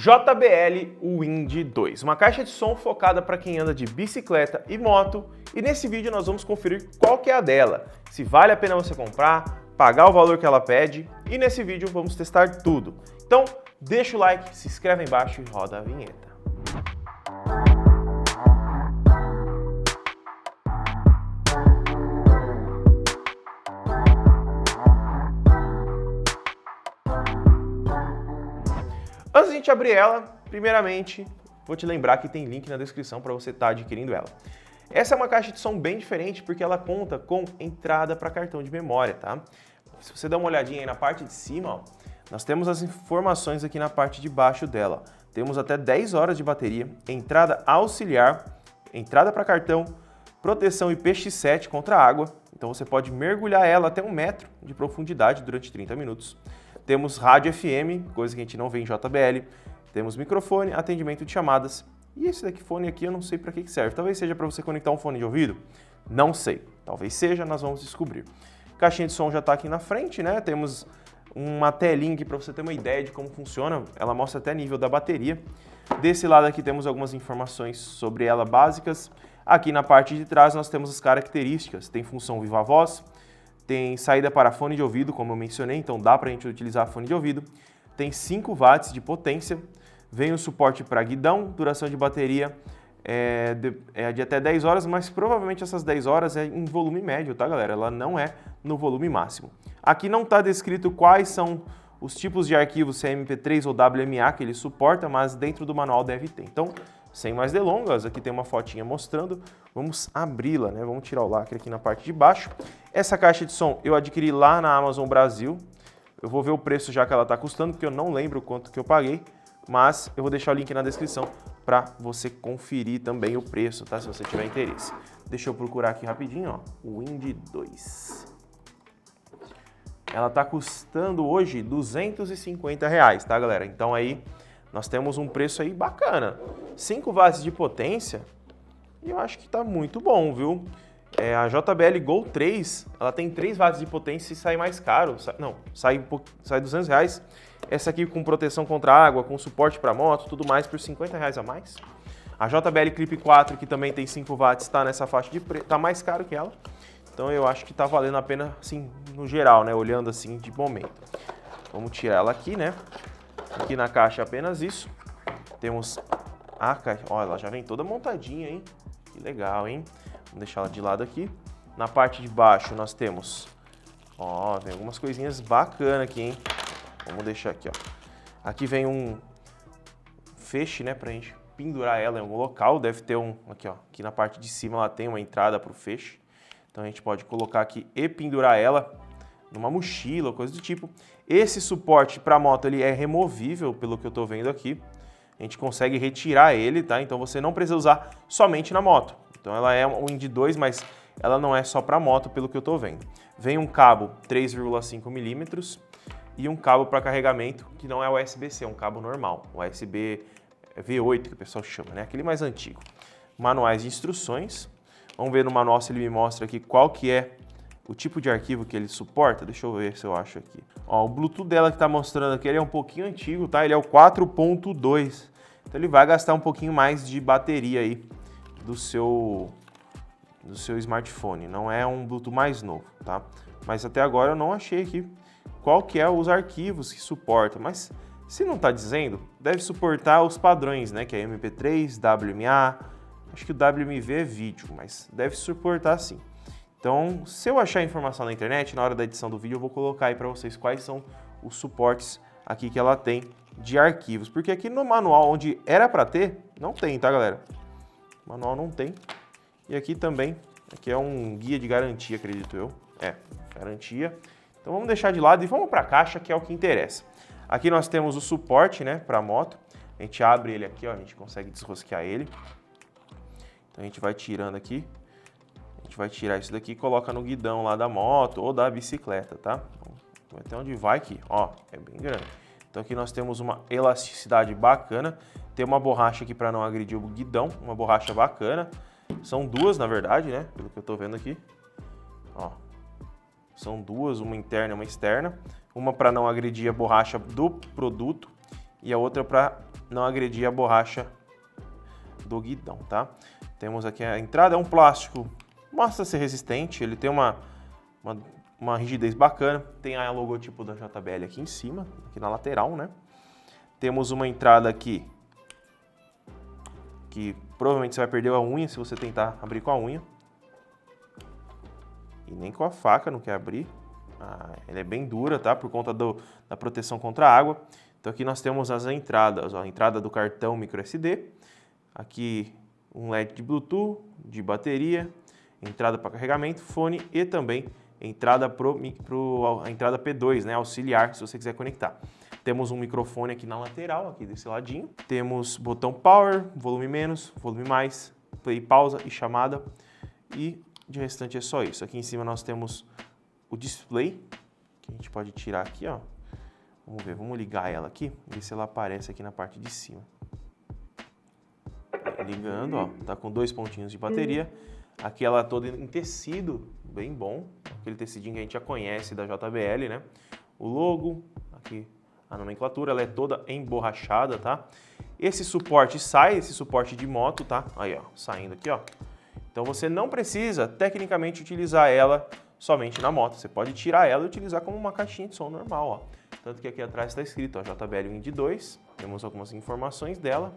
JBL Wind 2, uma caixa de som focada para quem anda de bicicleta e moto, e nesse vídeo nós vamos conferir qual que é a dela, se vale a pena você comprar, pagar o valor que ela pede, e nesse vídeo vamos testar tudo. Então deixa o like, se inscreve aí embaixo e roda a vinheta. Antes de a gente abrir ela, primeiramente, vou te lembrar que tem link na descrição para você estar adquirindo ela. Essa é uma caixa de som bem diferente porque ela conta com entrada para cartão de memória, tá? Se você der uma olhadinha aí na parte de cima, ó, nós temos as informações aqui na parte de baixo dela. Temos até 10 horas de bateria, entrada auxiliar, entrada para cartão, proteção IPX7 contra água, então você pode mergulhar ela até 1 metro de profundidade durante 30 minutos. Temos rádio FM, coisa que a gente não vê em JBL. Temos microfone, atendimento de chamadas. E esse daqui, fone aqui, eu não sei para que serve. Talvez seja para você conectar um fone de ouvido? Não sei. Talvez seja, nós vamos descobrir. Caixinha de som já está aqui na frente, né? Temos uma telinha aqui para você ter uma ideia de como funciona. Ela mostra até nível da bateria. Desse lado aqui temos algumas informações sobre ela básicas. Aqui na parte de trás nós temos as características. Tem função viva voz. Tem saída para fone de ouvido, como eu mencionei, então dá para a gente utilizar fone de ouvido. Tem 5 watts de potência, vem o suporte para guidão, duração de bateria de até 10 horas, mas provavelmente essas 10 horas é em volume médio, tá galera? Ela não é no volume máximo. Aqui não está descrito quais são os tipos de arquivos, se é MP3 ou WMA que ele suporta, mas dentro do manual deve ter. Então, sem mais delongas, aqui tem uma fotinha mostrando, vamos abri-la, né? Vamos tirar o lacre aqui na parte de baixo. Essa caixa de som eu adquiri lá na Amazon Brasil, eu vou ver o preço já que ela está custando, porque eu não lembro quanto que eu paguei, mas eu vou deixar o link na descrição para você conferir também o preço, tá? Se você tiver interesse. Deixa eu procurar aqui rapidinho, ó, o Wind 2. Ela está custando hoje R$250, tá galera? Então aí nós temos um preço aí bacana. 5 watts de potência, e eu acho que tá muito bom, viu? A JBL Go 3, ela tem 3 watts de potência e sai mais caro. Sai R$200. Essa aqui com proteção contra água, com suporte para moto, tudo mais por R$50 a mais. A JBL Clip 4, que também tem 5 watts, está nessa faixa de preço, tá mais caro que ela. Então eu acho que tá valendo a pena, assim, no geral, né? Olhando assim de momento. Vamos tirar ela aqui, né? Aqui na caixa apenas isso. Temos a caixa. Olha, ela já vem toda montadinha, hein? Que legal, hein? Vamos deixar ela de lado aqui. Na parte de baixo nós temos... Ó, vem algumas coisinhas bacanas aqui, hein? Vamos deixar aqui, ó. Aqui vem um feixe, né? Pra gente pendurar ela em algum local. Deve ter um... Aqui, ó. Aqui na parte de cima ela tem uma entrada pro feixe. Então a gente pode colocar aqui e pendurar ela numa mochila ou coisa do tipo. Esse suporte para moto ele é removível, pelo que eu estou vendo aqui. A gente consegue retirar ele, tá? Então você não precisa usar somente na moto. Então ela é um Wind 2, mas ela não é só para moto, pelo que eu estou vendo. Vem um cabo 3,5 milímetros e um cabo para carregamento, que não é USB-C, é um cabo normal. USB V8, que o pessoal chama, né? Aquele mais antigo. Manuais de instruções. Vamos ver no manual se ele me mostra aqui qual que é o tipo de arquivo que ele suporta. Deixa eu ver se eu acho aqui. Ó, o Bluetooth dela que está mostrando aqui ele é um pouquinho antigo, tá? Ele é o 4.2. Então ele vai gastar um pouquinho mais de bateria aí do seu smartphone. Não é um Bluetooth mais novo, tá? Mas até agora eu não achei aqui qual que é os arquivos que suporta. Mas se não está dizendo, deve suportar os padrões, né? Que é MP3, WMA. Acho que o WMV é vídeo, mas deve suportar sim. Então, se eu achar informação na internet, na hora da edição do vídeo, eu vou colocar aí para vocês quais são os suportes aqui que ela tem de arquivos. Porque aqui no manual, onde era para ter, não tem, tá, galera? O manual não tem. E aqui também, aqui é um guia de garantia, acredito eu. Garantia. Então, vamos deixar de lado e vamos para a caixa, que é o que interessa. Aqui nós temos o suporte, né, para moto. A gente abre ele aqui, ó, a gente consegue desrosquear ele. Então, a gente vai tirando aqui. A gente vai tirar isso daqui e coloca no guidão lá da moto ou da bicicleta, tá? Até onde vai aqui, ó, é bem grande. Então aqui nós temos uma elasticidade bacana. Tem uma borracha aqui para não agredir o guidão, uma borracha bacana. São duas, na verdade, né? Pelo que eu tô vendo aqui. Ó, são duas, uma interna e uma externa. Uma para não agredir a borracha do produto e a outra para não agredir a borracha do guidão, tá? Temos aqui a entrada, é um plástico, mostra ser resistente, ele tem uma rigidez bacana, tem a logotipo da JBL aqui em cima, aqui na lateral, né? Temos uma entrada aqui, que provavelmente você vai perder a unha se você tentar abrir com a unha. E nem com a faca não quer abrir. Ela é bem dura, tá? Por conta da proteção contra a água. Então aqui nós temos as entradas, ó, a entrada do cartão microSD. Aqui um LED de Bluetooth, de bateria, entrada para carregamento, fone e também entrada a entrada P2, né? Auxiliar, se você quiser conectar. Temos um microfone aqui na lateral, aqui desse ladinho. Temos botão Power, volume menos, volume mais, play, pausa e chamada. E de restante é só isso. Aqui em cima nós temos o display, que a gente pode tirar aqui, ó. Vamos ver, vamos ligar ela aqui, ver se ela aparece aqui na parte de cima. Ligando, ó, tá com 2 pontinhos de bateria. Aqui ela toda em tecido, bem bom. Aquele tecidinho que a gente já conhece da JBL, né? O logo, aqui a nomenclatura, ela é toda emborrachada, tá? Esse suporte sai, esse suporte de moto, tá? Aí, ó, saindo aqui, ó. Então você não precisa, tecnicamente, utilizar ela somente na moto. Você pode tirar ela e utilizar como uma caixinha de som normal, ó. Tanto que aqui atrás está escrito, ó, JBL Wind 2. Temos algumas informações dela.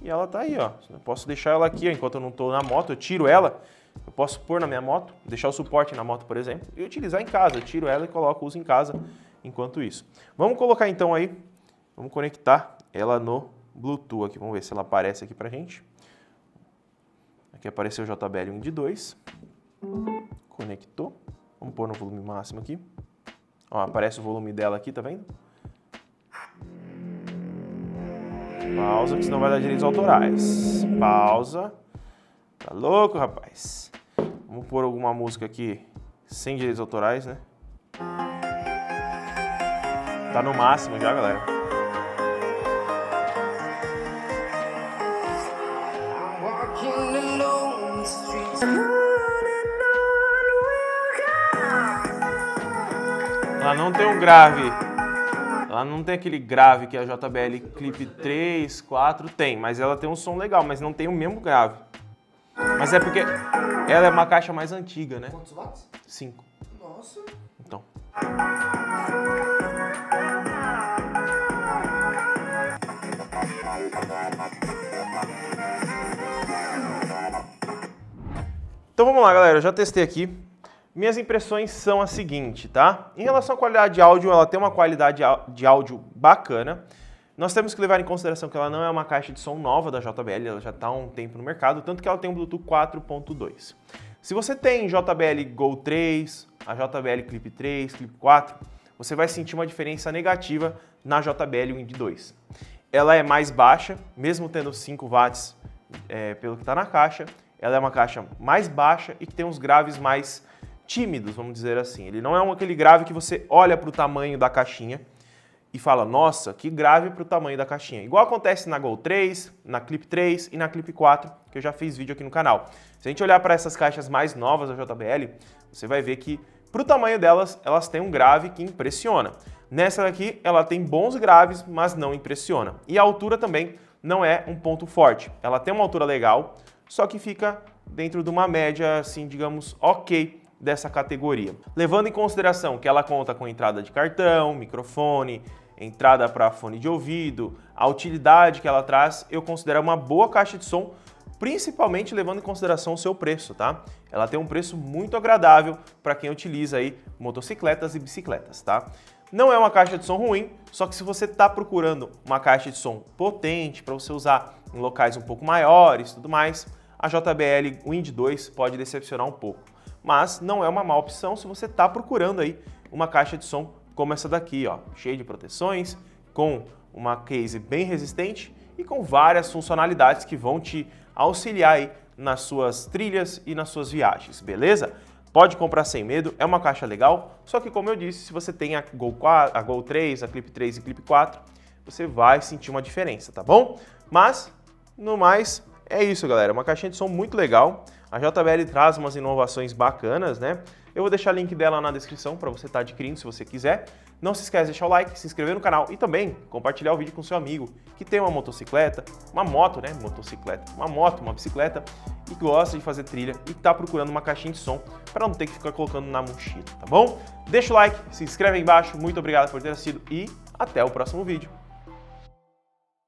E ela tá aí, ó. Eu posso deixar ela aqui, ó, enquanto eu não tô na moto, eu tiro ela. Eu posso pôr na minha moto, deixar o suporte na moto, por exemplo, e utilizar em casa. Eu tiro ela e coloco, uso em casa enquanto isso. Vamos colocar então aí, vamos conectar ela no Bluetooth aqui. Vamos ver se ela aparece aqui pra gente. Aqui apareceu o JBL Wind 2. Conectou. Vamos pôr no volume máximo aqui. Ó, aparece o volume dela aqui, tá vendo? Pausa, que senão vai dar direitos autorais. Pausa. Tá louco, rapaz? Vamos pôr alguma música aqui sem direitos autorais, né? Tá no máximo já, galera. Ela não tem um grave. Ela não tem aquele grave que a JBL Clip 3, 4 tem, mas ela tem um som legal, mas não tem o mesmo grave. Mas é porque ela é uma caixa mais antiga, né? Quantos watts? 5. Nossa. Então. Então vamos lá, galera. Eu já testei aqui. Minhas impressões são as seguintes, tá? Em relação à qualidade de áudio, ela tem uma qualidade de áudio bacana. Nós temos que levar em consideração que ela não é uma caixa de som nova da JBL, ela já está há um tempo no mercado, tanto que ela tem um Bluetooth 4.2. Se você tem JBL Go 3, a JBL Clip 3, Clip 4, você vai sentir uma diferença negativa na JBL Wind 2. Ela é mais baixa, mesmo tendo 5 watts pelo que está na caixa, ela é uma caixa mais baixa e que tem uns graves mais tímidos, vamos dizer assim. Ele não é aquele grave que você olha para o tamanho da caixinha e fala, nossa, que grave para o tamanho da caixinha. Igual acontece na Go 3, na Clip 3 e na Clip 4, que eu já fiz vídeo aqui no canal. Se a gente olhar para essas caixas mais novas da JBL, você vai ver que, para o tamanho delas, elas têm um grave que impressiona. Nessa daqui, ela tem bons graves, mas não impressiona. E a altura também não é um ponto forte. Ela tem uma altura legal, só que fica dentro de uma média, assim, digamos, ok, dessa categoria. Levando em consideração que ela conta com entrada de cartão, microfone, entrada para fone de ouvido, a utilidade que ela traz, eu considero uma boa caixa de som, principalmente levando em consideração o seu preço, tá? Ela tem um preço muito agradável para quem utiliza aí motocicletas e bicicletas, tá? Não é uma caixa de som ruim, só que se você está procurando uma caixa de som potente para você usar em locais um pouco maiores e tudo mais, a JBL Wind 2 pode decepcionar um pouco. Mas não é uma má opção se você está procurando aí uma caixa de som como essa daqui, ó, cheia de proteções, com uma case bem resistente e com várias funcionalidades que vão te auxiliar aí nas suas trilhas e nas suas viagens, beleza? Pode comprar sem medo, é uma caixa legal, só que como eu disse, se você tem a Go 4, a Go 3, a Clip 3 e Clip 4, você vai sentir uma diferença, tá bom? Mas, no mais, é isso, galera, uma caixinha de som muito legal. A JBL traz umas inovações bacanas, né? Eu vou deixar o link dela na descrição para você estar adquirindo se você quiser. Não se esquece de deixar o like, se inscrever no canal e também compartilhar o vídeo com seu amigo que tem uma motocicleta, uma moto, né? Motocicleta, uma moto, uma bicicleta e que gosta de fazer trilha e que está procurando uma caixinha de som para não ter que ficar colocando na mochila, tá bom? Deixa o like, se inscreve aí embaixo, muito obrigado por ter assistido e até o próximo vídeo.